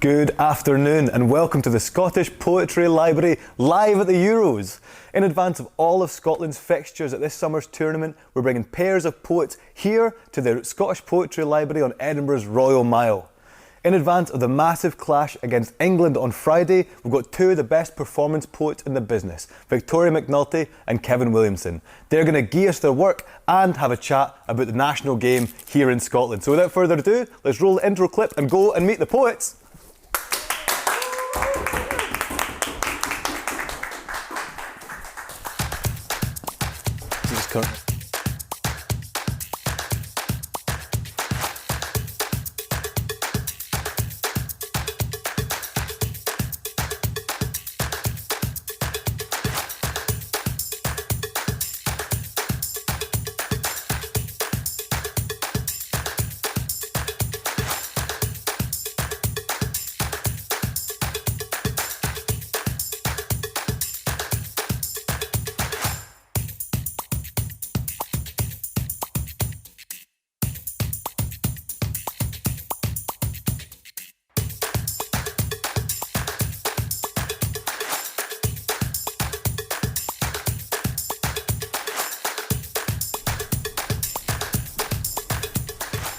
Good afternoon and welcome to the Scottish Poetry Library live at the Euros. In advance of all of Scotland's fixtures at this summer's tournament, we're bringing pairs of poets here to the Scottish Poetry Library on Edinburgh's Royal Mile. In advance of the massive clash against England on Friday, we've got two of the best performance poets in the business, Victoria McNulty and Kevin Williamson. They're going to give us their work and have a chat about the national game here in Scotland. So without further ado, let's roll the intro clip and go and meet the poets.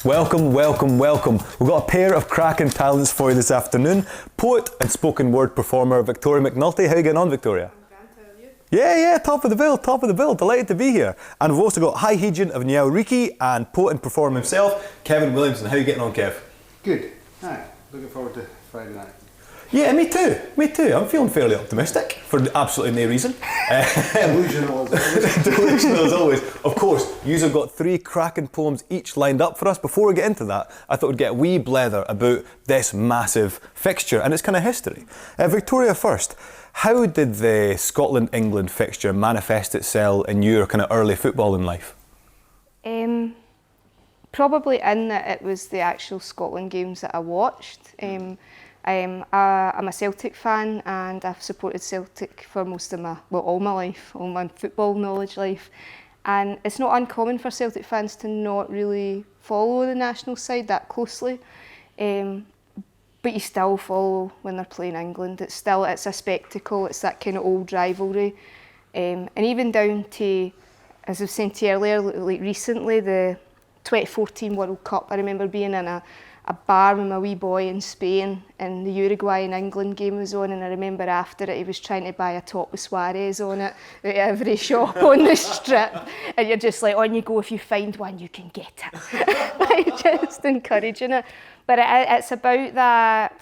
Welcome, welcome, welcome. We've got a pair of cracking talents for you this afternoon. Poet and spoken word performer Victoria McNulty. How are you getting on, Victoria? I'm grand, how are you? Yeah, top of the bill, top of the bill. Delighted to be here. And we've also got High Hegian of Niall Riki and poet and performer himself, Kevin Williamson. How are you getting on, Kev? Good. Aye, looking forward to Friday night. Yeah, me too. I'm feeling fairly optimistic for absolutely no reason. Delusional Delusional as always. Of course, you've got three cracking poems each lined up for us. Before we get into that, I thought we'd get a wee blether about this massive fixture and its kind of history. Victoria first, how did the Scotland-England fixture manifest itself in your kind of early footballing life? Probably in that it was the actual Scotland games that I watched. I'm a Celtic fan and I've supported Celtic for all my life, all my football knowledge life. And it's not uncommon for Celtic fans to not really follow the national side that closely. But you still follow when they're playing England. It's a spectacle, it's that kind of old rivalry. And even down to, as I was saying to you earlier, like recently, the 2014 World Cup, I remember being in a bar with my wee boy in Spain and the Uruguay and England game was on, and I remember after it he was trying to buy a top with Suarez on it at every shop on the strip, and you're just like, on you go, if you find one you can get it. Like, just encouraging it. But it's about that,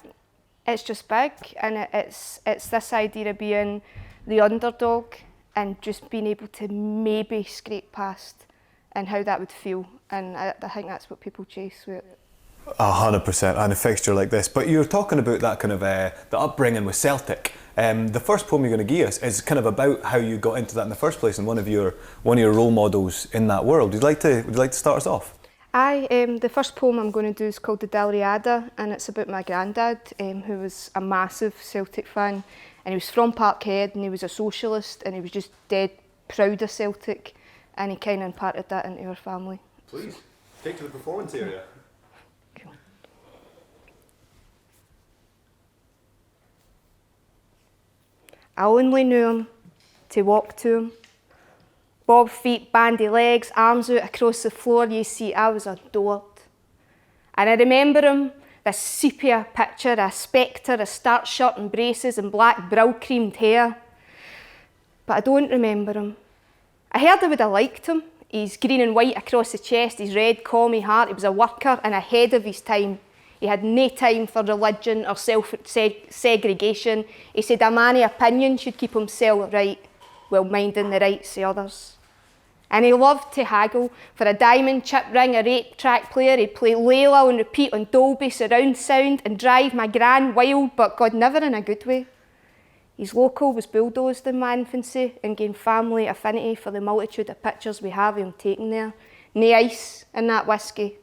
it's just big, and it's this idea of being the underdog and just being able to maybe scrape past and how that would feel, and I think that's what people chase with it. 100%, and a fixture like this. But you're talking about that kind of the upbringing with Celtic. The first poem you're going to give us is kind of about how you got into that in the first place, and one of your role models in that world. Would you like to start us off? The first poem I'm going to do is called The Dalriada, and it's about my granddad, who was a massive Celtic fan, and he was from Parkhead, and he was a socialist, and he was just dead proud of Celtic, and he kind of imparted that into our family. Please, take to the performance area. I only knew him to walk to him. Bob feet, bandy legs, arms out across the floor, you see, I was adored. And I remember him, this sepia picture, a spectre, a starched shirt and braces and black brill-creamed hair. But I don't remember him. I heard I would have liked him. He's green and white across the chest, his red calmy heart, he was a worker and ahead of his time. He had no time for religion or self-segregation. He said a man of opinion should keep himself right while minding the rights of others. And he loved to haggle. For a diamond chip ring, a 8-track player, he'd play Layla on repeat on Dolby surround sound and drive my gran wild, but God, never in a good way. His local was bulldozed in my infancy and gained family affinity for the multitude of pictures we have of him taken there. No ice in that whisky.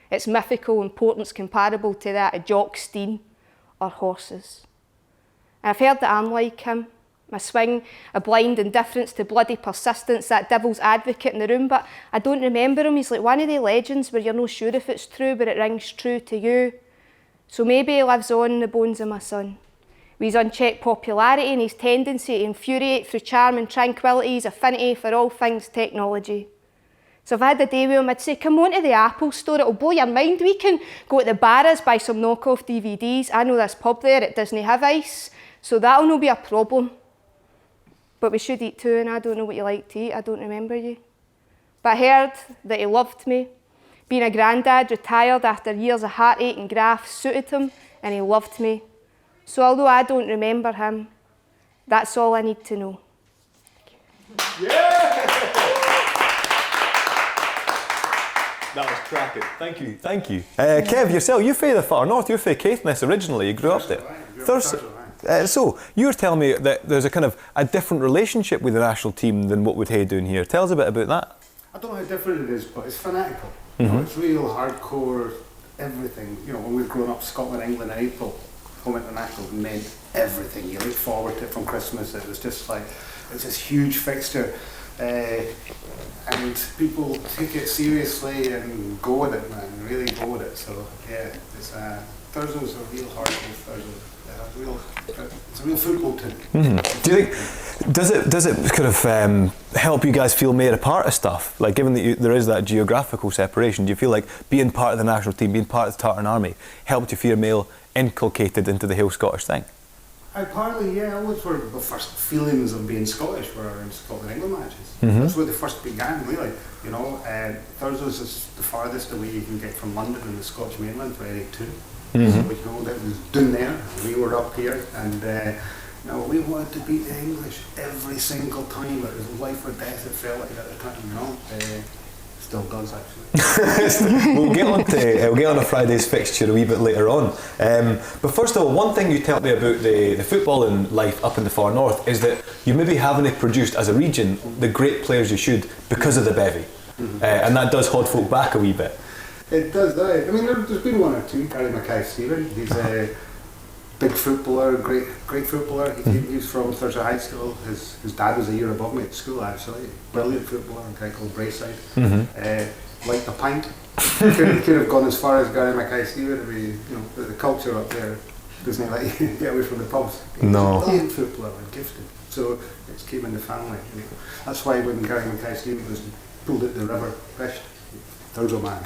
Its mythical importance comparable to that of Jock Stein or horses. And I've heard that I'm like him. My swing, a blind indifference to bloody persistence, that devil's advocate in the room, but I don't remember him. He's like one of the legends where you're not sure if it's true, but it rings true to you. So maybe he lives on in the bones of my son. With his unchecked popularity and his tendency to infuriate through charm and tranquility, his affinity for all things technology. So if I had a day with him, I'd say, come on to the Apple store, it'll blow your mind. We can go to the Barras, buy some knockoff DVDs. I know this pub there, it doesn't have ice, so that'll not be a problem. But we should eat too, and I don't know what you like to eat, I don't remember you. But I heard that he loved me. Being a granddad, retired after years of heartache and graft, suited him, and he loved me. So although I don't remember him, that's all I need to know. Yeah! That was cracking. Thank you. Thank you. Kev, yourself, you're from the far north. You're from Caithness originally. You grew up there. So you were telling me that there's a kind of a different relationship with the national team than what would Hay doing here. Tell us a bit about that. I don't know how different it is, but it's fanatical. You know, it's real hardcore, everything. You know, when we've grown up, Scotland, England, and April, home international meant everything. You look forward to it from Christmas. It was just like, it's this huge fixture. And people take it seriously and go with it, man, really go with it. So yeah, it's Thursday's a real hardcore Thursday. It's a real football team. Do you think, does it kind of help you guys feel more a part of stuff? Like, given that there is that geographical separation, do you feel like being part of the national team, being part of the Tartan Army, helped you feel more inculcated into the whole Scottish thing? Partly, yeah. Always were the first feelings of being Scottish were in Scotland England matches. That's where they first began, really. You know, Thursdays is the farthest away you can get from London and the Scottish mainland for any tune. So you know that was down there. We were up here, and you know, we wanted to beat the English every single time. It was life or death. It felt like at the time, you know. Still does, actually. we'll get on to Friday's fixture a wee bit later on. But first of all, one thing you tell me about the footballing life up in the far north is that you maybe haven't produced as a region the great players you should because of the bevy. And that does hold folk back a wee bit. It does, I mean, there's been one or two. Gary Mackay-Stephen, he's a big footballer, great footballer. He's from Thursday High School. His dad was a year above me at school, actually. Brilliant footballer, a guy called Brayside. Like the pint. could have gone as far as Gary Mackay-Stephen. You know, the culture up there doesn't let you get away from the pubs. No. He's a brilliant footballer and gifted. So it's came in the family. You know. That's why when Gary Mackay-Stephen was pulled at the river, fished. Thursday man.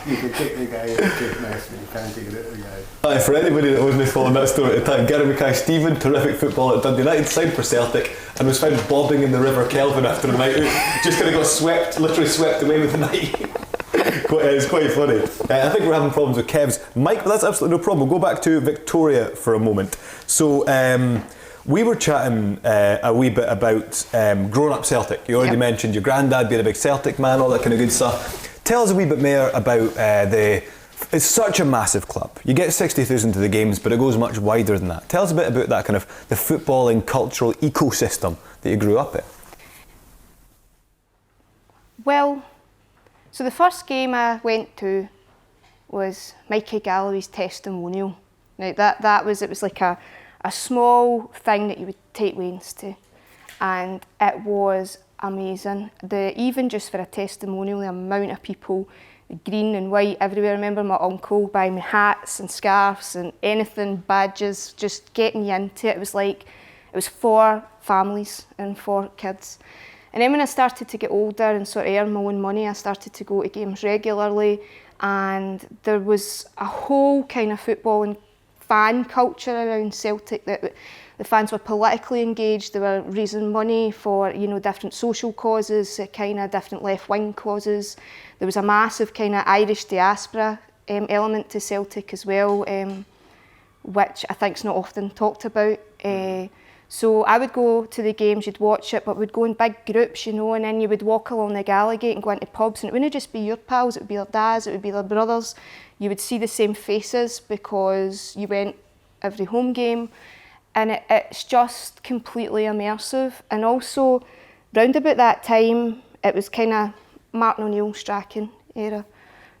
You can take the guy out of Caithness, but you can't take it out of the guy. For anybody that wasn't following that story at the time, Gary Mackay-Stephen, terrific footballer at Dundee United, signed for Celtic, and was found bobbing in the River Kelvin after a night out. Just kind of got literally swept away with the night. It's quite funny. I think we're having problems with Kev's mic, but that's absolutely no problem. We'll go back to Victoria for a moment. So, we were chatting a wee bit about growing up Celtic. You already mentioned your granddad being a big Celtic man, all that kind of good stuff. Tell us a wee bit more about it's such a massive club. You get 60,000 to the games, but it goes much wider than that. Tell us a bit about that kind of the footballing cultural ecosystem that you grew up in. Well, so the first game I went to was Mikey Galloway's testimonial. Now it was like a small thing that you would take Waynes to, and it was amazing. Even just for a testimonial, the amount of people, the green and white everywhere. I remember my uncle buying me hats and scarves and anything, badges, just getting you into it. It was for families and for kids. And then when I started to get older and sort of earn my own money, I started to go to games regularly, and there was a whole kind of footballing fan culture around Celtic, that the fans were politically engaged. They were raising money for, you know, different social causes, kind of different left-wing causes. There was a massive kind of Irish diaspora element to Celtic as well, which I think is not often talked about. So I would go to the games, you'd watch it, but we'd go in big groups, you know, and then you would walk along the Gallagate and go into pubs, and it wouldn't just be your pals, it would be their dads, it would be their brothers. You would see the same faces because you went every home game, and it's just completely immersive. And also, round about that time, it was kind of Martin O'Neill, Strachan era.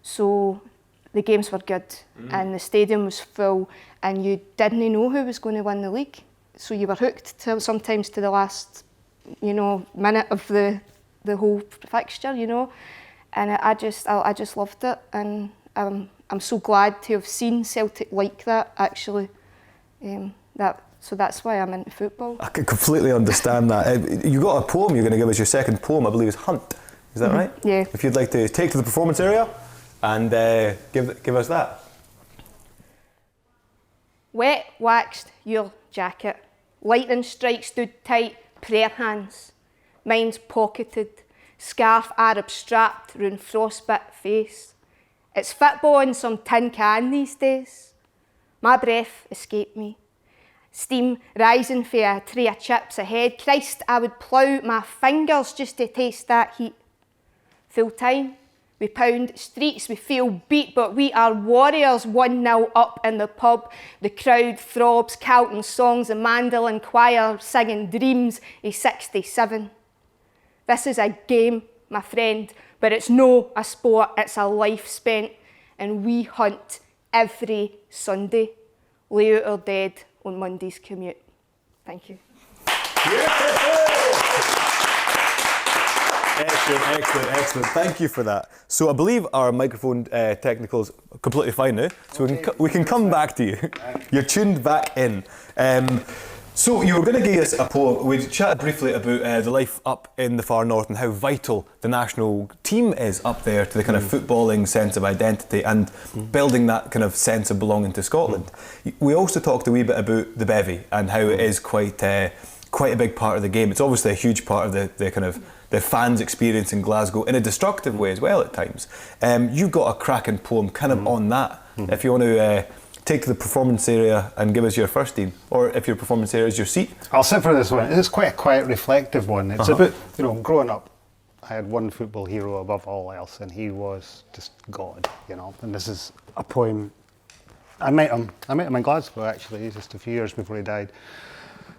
So the games were good, and the stadium was full, and you didn't know who was going to win the league. So you were hooked sometimes to the last, you know, minute of the whole fixture, you know. And I just loved it, and I'm so glad to have seen Celtic like that, actually. So that's why I'm into football. I can completely understand that. You got a poem you're going to give us, your second poem, I believe is Hunt. Is that right? Yeah. If you'd like to take to the performance area and give us that. Wet waxed your jacket, lightning strike stood tight, prayer hands. Mine's pocketed, scarf Arab strapped round frostbit face. It's football in some tin can these days. My breath escaped me. Steam rising for a tray of chips ahead. Christ, I would plough my fingers just to taste that heat. Full time, we pound streets, we feel beat, but we are warriors 1-0 up in the pub. The crowd throbs, Carlton songs, the mandolin choir singing dreams of 67. This is a game, my friend, but it's no a sport, it's a life spent. And we hunt every Sunday, lay out our dead on Monday's commute. Thank you. Excellent. Thank you for that. So I believe our microphone technical's completely fine now, so we can come back to you. You're tuned back in. So you were going to give us a poem. We chatted briefly about the life up in the far north and how vital the national team is up there to the kind of footballing sense of identity and building that kind of sense of belonging to Scotland. We also talked a wee bit about the bevy and how it is quite a big part of the game. It's obviously a huge part of the kind of the fans' experience in Glasgow in a destructive way as well at times. You've got a cracking poem kind of on that. If you want to take the performance area and give us your first team, or if your performance area is your seat. I'll sit for this one. It's quite a quiet, reflective one. It's about, growing up, I had one football hero above all else, and he was just God, And this is a poem. I met him in Glasgow, actually, just a few years before he died.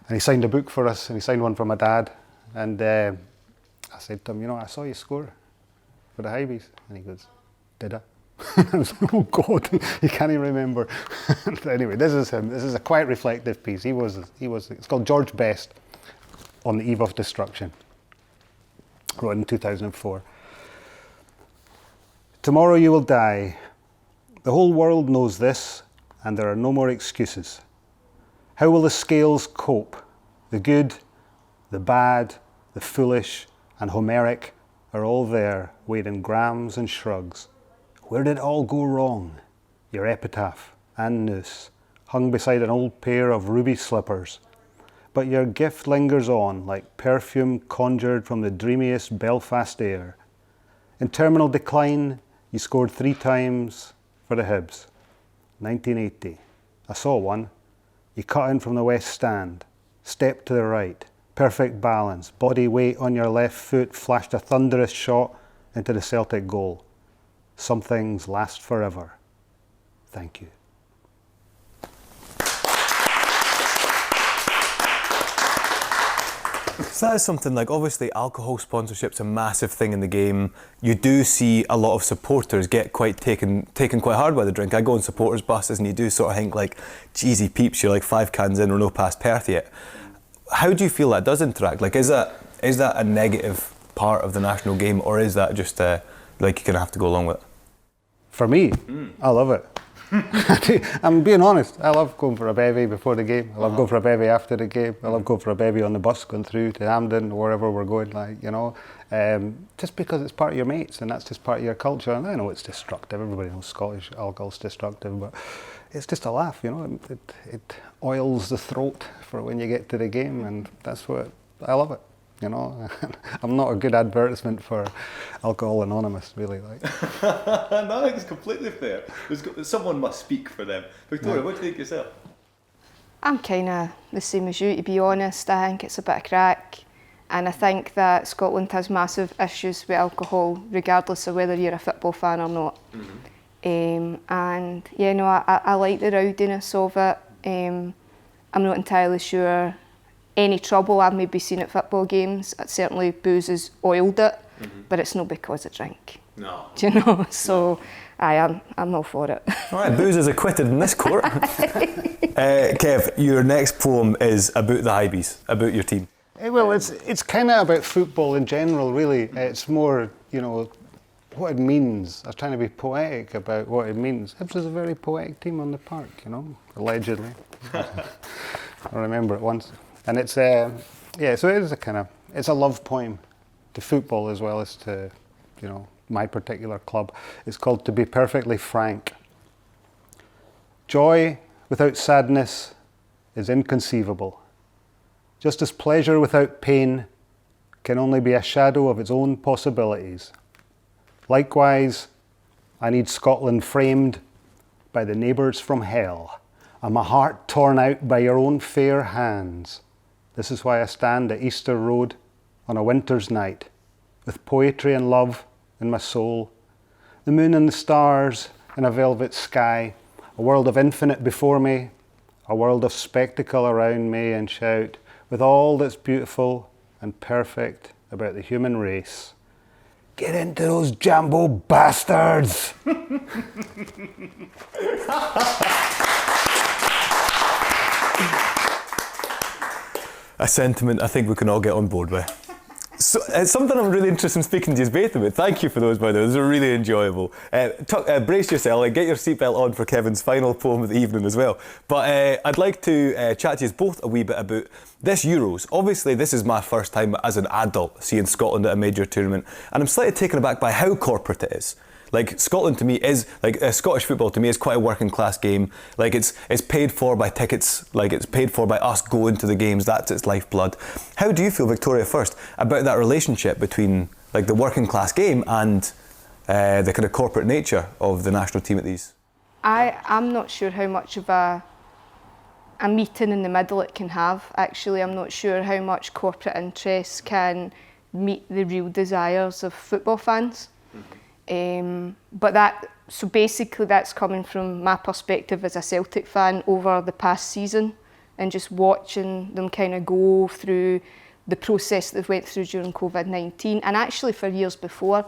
And he signed a book for us, and he signed one for my dad. And I said to him, I saw you score for the Highbies. And he goes, did I? I was like, oh God, he can't even remember. Anyway, this is him. This is a quite reflective piece. He was. It's called George Best, On the Eve of Destruction. Wrote in 2004. Tomorrow you will die. The whole world knows this, and there are no more excuses. How will the scales cope? The good, the bad, the foolish, and Homeric are all there, weighed in grams and shrugs. Where did it all go wrong? Your epitaph and noose, hung beside an old pair of ruby slippers. But your gift lingers on like perfume conjured from the dreamiest Belfast air. In terminal decline, you scored 3 times for the Hibs. 1980. I saw one. You cut in from the west stand, stepped to the right, perfect balance, body weight on your left foot, flashed a thunderous shot into the Celtic goal. Some things last forever. Thank you. So that is something like, obviously alcohol sponsorship's a massive thing in the game. You do see a lot of supporters get quite taken quite hard by the drink. I go on supporters buses and you do sort of think like, geezy peeps, you're like 5 cans in or no past Perth yet. How do you feel that does interact? Like, is that a negative part of the national game, or is that just like you're going to have to go along with it? For me, I love it. I'm being honest. I love going for a bevy before the game. I love going for a bevy after the game. I love going for a bevy on the bus going through to Hampden or wherever we're going. Just because it's part of your mates and that's just part of your culture. And I know it's destructive. Everybody knows Scottish alcohol's destructive, but it's just a laugh. It oils the throat for when you get to the game, and that's what I love it. I'm not a good advertisement for Alcohol Anonymous, really. No, I think it's completely fair. Someone must speak for them. Victoria, what do you think yourself? I'm kind of the same as you, to be honest. I think it's a bit of crack, and I think that Scotland has massive issues with alcohol, regardless of whether you're a football fan or not. I like the rowdiness of it. I'm not entirely sure any trouble I've maybe seen at football games. Certainly booze has oiled it, but it's not because of drink. No. Do you know? So I'm all for it. All right, booze is acquitted in this court. Kev, your next poem is about the Highbies, about your team. Well, it's kind of about football in general, really. It's more, what it means. I was trying to be poetic about what it means. Hibs is a very poetic team on the park, you know, allegedly. I remember it once. And it's, so it is it's a love poem to football as well as to, you know, my particular club. It's called To Be Perfectly Frank. Joy without sadness is inconceivable. Just as pleasure without pain can only be a shadow of its own possibilities. Likewise, I need Scotland framed by the neighbours from hell, and my heart torn out by your own fair hands. This is why I stand at Easter Road on a winter's night, with poetry and love in my soul, the moon and the stars in a velvet sky, a world of infinite before me, a world of spectacle around me, and shout, with all that's beautiful and perfect about the human race, get into those Jambo bastards! A sentiment I think we can all get on board with. So, it's something I'm really interested in speaking to you both about. Thank you for those, by the way. Those are really enjoyable. Brace yourself and get your seatbelt on for Kevin's final poem of the evening as well. But I'd like to chat to you both a wee bit about this Euros. Obviously, this is my first time as an adult seeing Scotland at a major tournament, and I'm slightly taken aback by how corporate it is. Like, Scotland to me is, like, Scottish football to me is quite a working class game. Like, it's paid for by tickets, like, it's paid for by us going to the games, that's its lifeblood. How do you feel, Victoria, first, about that relationship between, like, the working class game and the kind of corporate nature of the national team at these? I'm not sure how much of a meeting in the middle it can have, actually. I'm not sure how much corporate interests can meet the real desires of football fans. So basically that's coming from my perspective as a Celtic fan over the past season, and just watching them kind of go through the process that they went through during COVID-19 and actually for years before.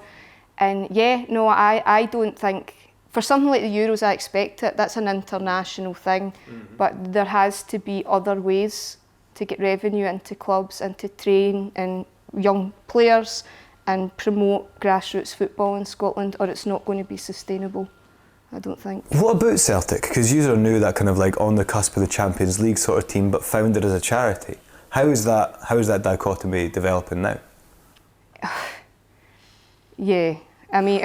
And yeah, no, I don't think, for something like the Euros, I expect it. That's an international thing, but there has to be other ways to get revenue into clubs and to train and young players and promote grassroots football in Scotland, or it's not going to be sustainable, I don't think. What about Celtic? Because you are new, that kind of like on the cusp of the Champions League sort of team, but founded as a charity. How is that dichotomy developing now? Yeah, I mean,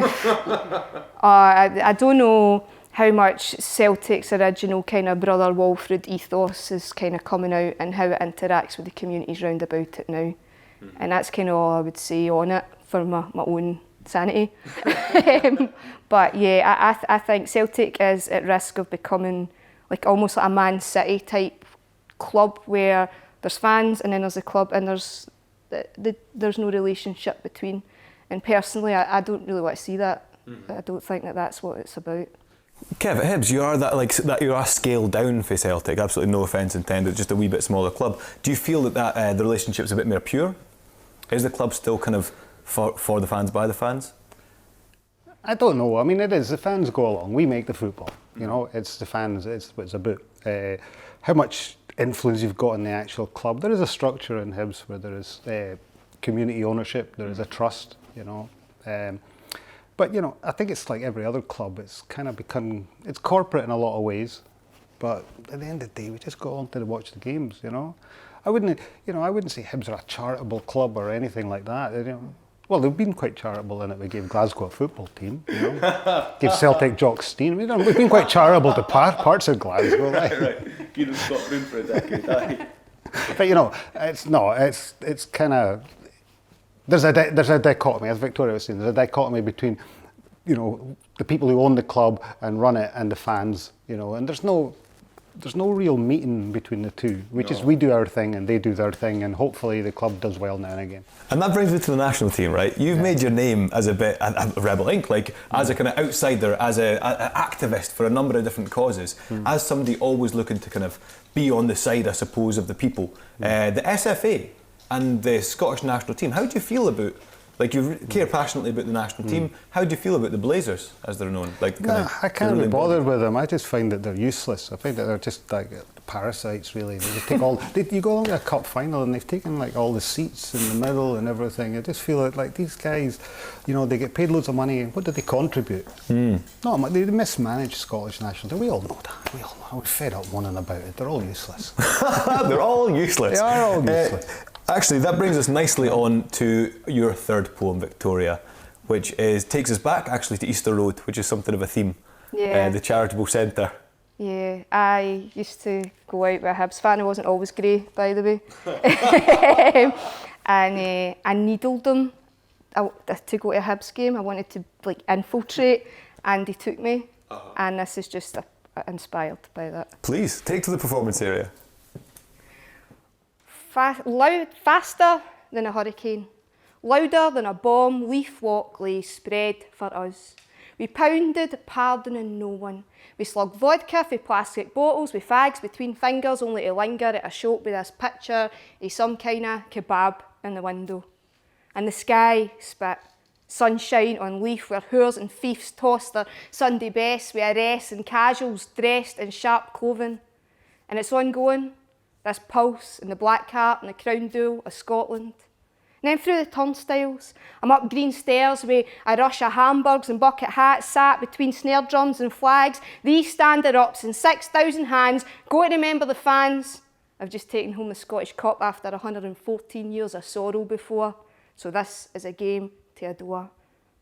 I don't know how much Celtic's original kind of Brother Walfred ethos is kind of coming out and how it interacts with the communities round about it now. And that's kind of all I would say on it for my own sanity. But yeah, I think Celtic is at risk of becoming like almost like a Man City type club where there's fans and then there's a club and there's no relationship between. And personally, I don't really want to see that. I don't think that that's what it's about. Kev, at Hibs, you are scaled down for Celtic. Absolutely no offence intended. Just a wee bit smaller club. Do you feel that the relationship's a bit more pure? Is the club still kind of for the fans, by the fans? I don't know. I mean, it is. The fans go along. We make the football. You know, it's the fans. It's what it's about. How much influence you've got in the actual club. There is a structure in Hibs where there is community ownership. There is a trust. You know. But, you know, I think it's like every other club. It's kind of become, it's corporate in a lot of ways. But at the end of the day, we just go on to watch the games, you know. I wouldn't say Hibs are a charitable club or anything like that. You know. Well, they've been quite charitable in it. We gave Glasgow a football team, you know. Gave Celtic Jock Stein. We've been quite charitable to parts of Glasgow. Right. Give them Scott room for a decade. But, you know, it's kind of... There's a dichotomy, as Victoria was saying, there's a dichotomy between, you know, the people who own the club and run it and the fans, you know, and there's no real meeting between the two. We do our thing and they do their thing, and hopefully the club does well now and again. And that brings me to the national team, right? You've made your name as a Rebel Inc., like as a kind of outsider, as an activist for a number of different causes, as somebody always looking to kind of be on the side, I suppose, of the people. The SFA and the Scottish national team, how do you feel about, like, you care passionately about the national team, how do you feel about the Blazers, as they're known? Like, I can't be bothered with them. I just find that they're useless. I find that they're just like parasites, really. They take all. You go along to a cup final and they've taken like all the seats in the middle and everything. I just feel like these guys, you know, they get paid loads of money. What do they contribute? Not much. They mismanage Scottish national team. We all know that. We all know. We're fed up moaning about it. They're all useless. They're all useless. They are all useless. Actually, that brings us nicely on to your third poem, Victoria, which takes us back actually to Easter Road, which is something of a theme. Yeah. The charitable centre. Yeah, I used to go out with a Hibs fan. I wasn't always grey, by the way. And I needled them to go to a Hibs game. I wanted to like infiltrate, and they took me. And this is just inspired by that. Please, take to the performance area. Faster than a hurricane, louder than a bomb, Leaf Walk lay spread for us. We pounded, pardoning no one. We slugged vodka for plastic bottles with fags between fingers, only to linger at a shop with this picture of some kind of kebab in the window. And the sky spit sunshine on Leaf, where whores and thieves tossed their Sunday best with arrests and casuals dressed in sharp clothing. And it's ongoing, this pulse and the black heart and the crown jewel of Scotland. And then through the turnstiles, I'm up green stairs with a rush of hamburgs and bucket hats sat between snare drums and flags. These stander-ups and 6,000 hands go to remember the fans. I've just taken home the Scottish Cup after 114 years of sorrow before. So this is a game to adore.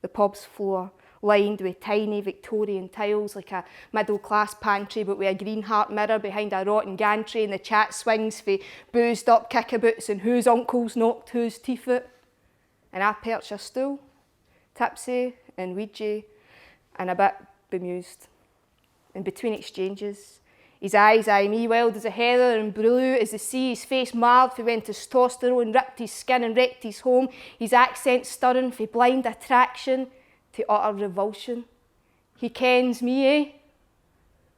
The pub's floor, lined with tiny Victorian tiles like a middle-class pantry, but with a green heart mirror behind a rotten gantry, and the chat swings for boozed up kickaboots and whose uncles knocked whose teeth out. And I perch a stool, tipsy and Ouija, and a bit bemused. In between exchanges, his eyes eye me wild as a heather and blue as the sea, his face marred for when testosterone ripped his skin and wrecked his home, his accent stirring for blind attraction to utter revulsion. He kens me, eh?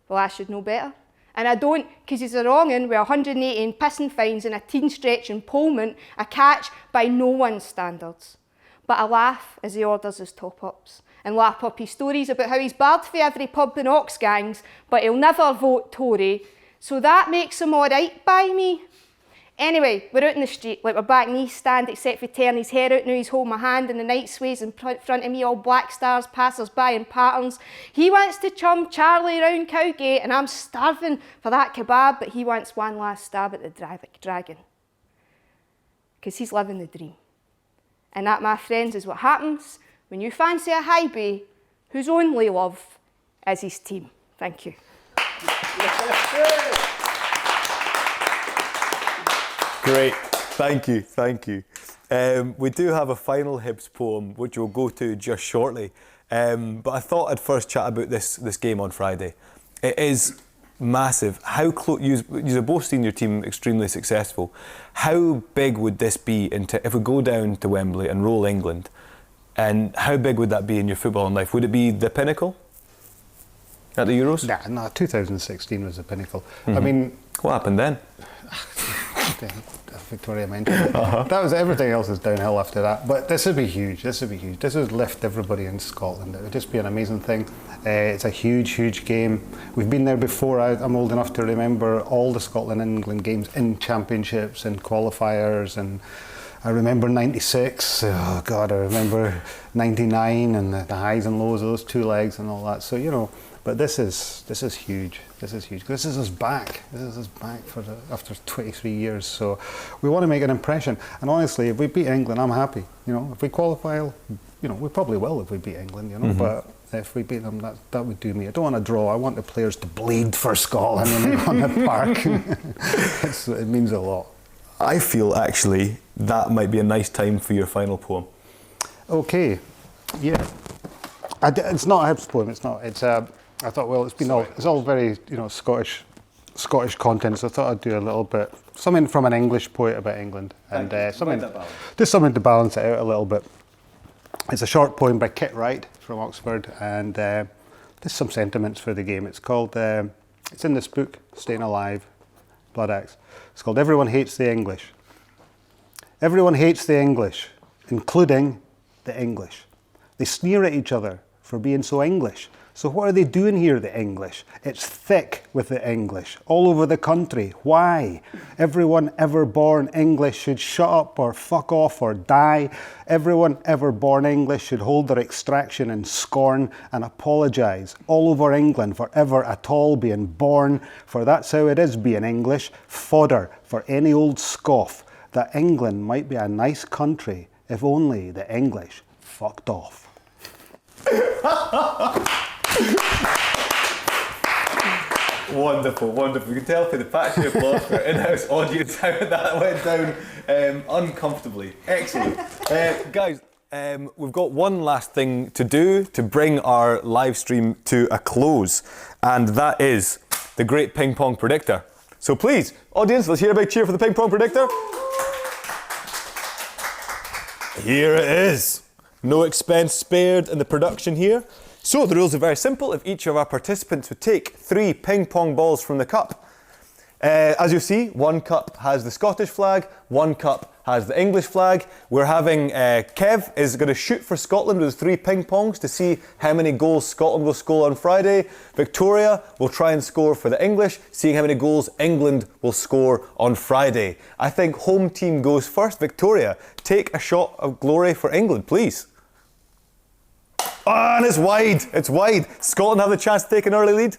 Well, I should know better. And I don't, because he's a wrongin' with 118 pissing fines and a teen stretch in Pullman, a catch by no one's standards. But I laugh as he orders his top-ups and lap up his stories about how he's barred for every pub and ox gangs, but he'll never vote Tory, so that makes him all right by me. Anyway, we're out in the street, like we're back in the East Stand, except for tearing his hair out. Now he's holding my hand and the night sways in front of me, all black stars, passers-by and patterns. He wants to chum Charlie round Cowgate, and I'm starving for that kebab, but he wants one last stab at the dragon. Because he's living the dream. And that, my friends, is what happens when you fancy a high bay whose only love is his team. Thank you. Great, thank you. We do have a final Hibs poem which we'll go to just shortly, but I thought I'd first chat about this game on Friday. It is massive. How close? You've both seen your team extremely successful. How big would this be if we go down to Wembley and roll England? And how big would that be in your footballing life? Would it be the pinnacle at the Euros? No, 2016 was the pinnacle. I mean, what happened then? Victoria mentioned. That was, everything else is downhill after that. But this would be huge. This would lift everybody in Scotland. It would just be an amazing thing. It's a huge game. We've been there before. I'm old enough to remember all the Scotland-England games in championships and qualifiers, and I remember 96. Oh God, I remember 99 and the highs and lows of those two legs and all that. So, you know, but this is huge. This is huge. This is us back. After 23 years. So we want to make an impression. And honestly, if we beat England, I'm happy. You know, if we qualify, you know, we probably will if we beat England. You know, but if we beat them, that would do me. I don't want to draw. I want the players to bleed for Scotland on the park. It means a lot. I feel actually that might be a nice time for your final poem. Okay, yeah. It's not a Hibs poem. It's not. It's I thought, well, it's all very, you know, Scottish content. So I thought I'd do a little bit, something from an English poet about England, and something to balance it out a little bit. It's a short poem by Kit Wright from Oxford, and there's some sentiments for the game. It's called. It's in this book, Staying Alive, Blood Axe. It's called Everyone Hates the English. Everyone hates the English, including the English. They sneer at each other for being so English, So what are they doing here, the English? It's thick with the English, all over the country. Why? Everyone ever born English should shut up or fuck off or die. Everyone ever born English should hold their extraction in scorn and apologise all over England for ever at all being born, for that's how it is being English, fodder for any old scoff, that England might be a nice country if only the English fucked off. Wonderful, wonderful. You can tell through the patchy applause for our in-house audience how that went down uncomfortably. Excellent. Guys, we've got one last thing to do to bring our live stream to a close, and that is the Great Ping Pong Predictor. So please, audience, let's hear a big cheer for the Ping Pong Predictor. Here it is. No expense spared in the production here. So the rules are very simple. If each of our participants would take 3 ping pong balls from the cup, as you see, one cup has the Scottish flag, one cup has the English flag. We're having, Kev is going to shoot for Scotland with 3 ping pongs to see how many goals Scotland will score on Friday. Victoria will try and score for the English, seeing how many goals England will score on Friday. I think home team goes first. Victoria, take a shot of glory for England, please. Oh, and it's wide, it's wide. Scotland have the chance to take an early lead.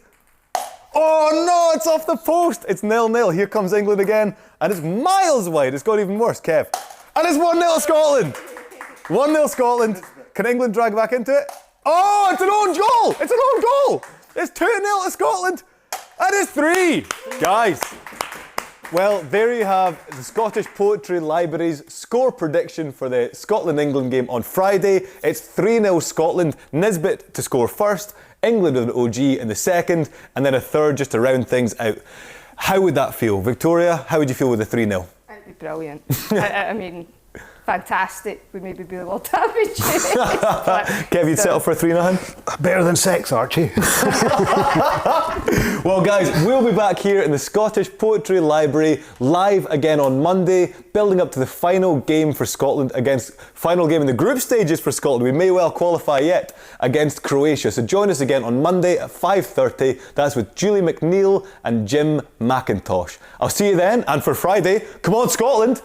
Oh no, it's off the post. It's 0-0. Here comes England again, and it's miles wide. It's got even worse, Kev. And it's 1-0 Scotland. 1-0 Scotland. Can England drag back into it? Oh, it's an own goal. It's an own goal. It's 2-0 to Scotland. And it's 3. Guys. Well, there you have the Scottish Poetry Library's score prediction for the Scotland-England game on Friday. It's 3-0 Scotland, Nisbet to score first, England with an OG in the second, and then a third just to round things out. How would that feel? Victoria, how would you feel with the 3-0? That'd be brilliant. I mean, fantastic. Would maybe be a little damage. Kev, you'd settle for a 3-0? Better than sex, Archie. Well, guys, we'll be back here in the Scottish Poetry Library live again on Monday, building up to the final game for Scotland final game in the group stages for Scotland. We may well qualify yet against Croatia. So join us again on Monday at 5:30. That's with Julie McNeil and Jim McIntosh. I'll see you then. And for Friday, come on, Scotland!